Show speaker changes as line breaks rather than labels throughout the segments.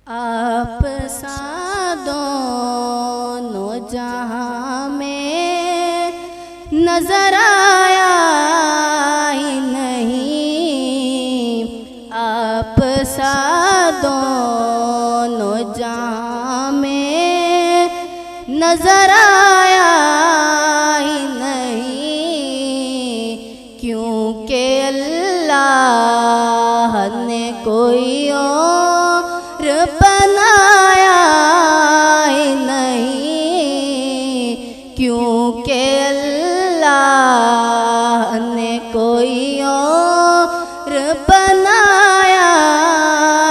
आप सा दोनों जहां में नजर आया ही नहीं। आप सा दोनों जहां में नजर आया ही नहीं, क्योंकि अल्लाह ने कोई और बनाया ही नहीं, क्योंकि अल्लाह ने कोई और बनाया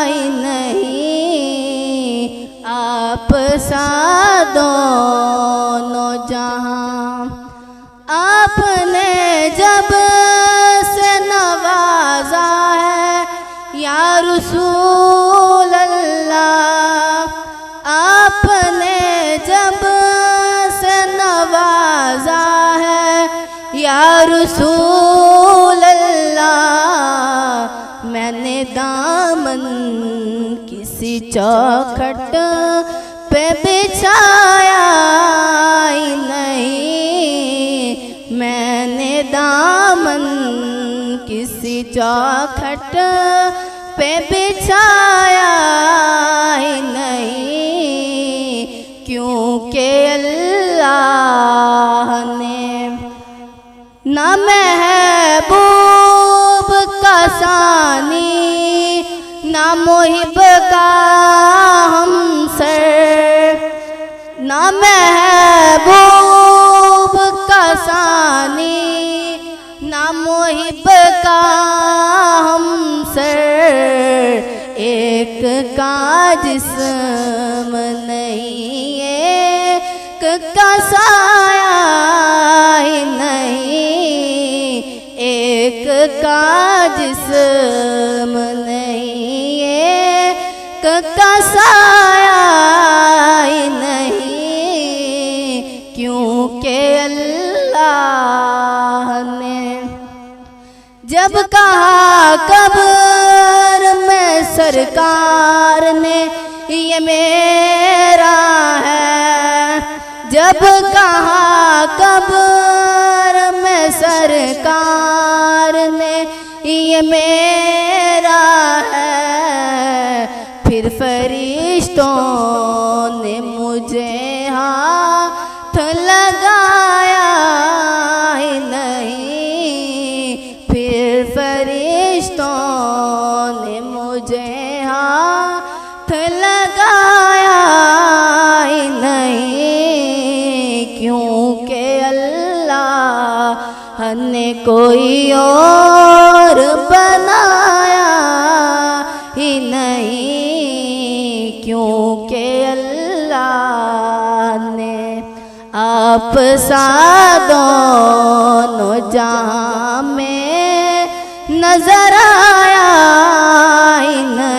ही नहीं। आप सा दोनों जहां आपने जब से नवाजा है या रसूल अल्लाह, आपने जब से नवाजा है या रसूल अल्लाह। मैंने दामन किसी चौखट पे बिछाया ही नहीं, मैंने दामन किसी चौखट पे बिछाया ही नहीं, क्योंकि अल्लाह ने न महबूब का सानी न मुहिब का हमसर, न महबूब का सानी न मुहिब का हमसर, एक का जिस्म नहीं एक का साया ही नहीं, एक का जिस्म नहीं एक का साया ही नहीं, क्योंकि अल्लाह ने जब कहा कब्र में सरकार ने ये मेरा है, जब कहा कब्र में सरकार ने ये मेरा है, फिर फरिश्तों ने मुझे हाथ लगाया ही नहीं, फिर फरिश्तों ने मुझे हाथ लगाया ही नहीं, क्योंकि अल्लाह ने कोई और बनाया ही नहीं, क्योंकि अल्लाह ने आप सा दोनों जहां में नजर आया ही नहीं।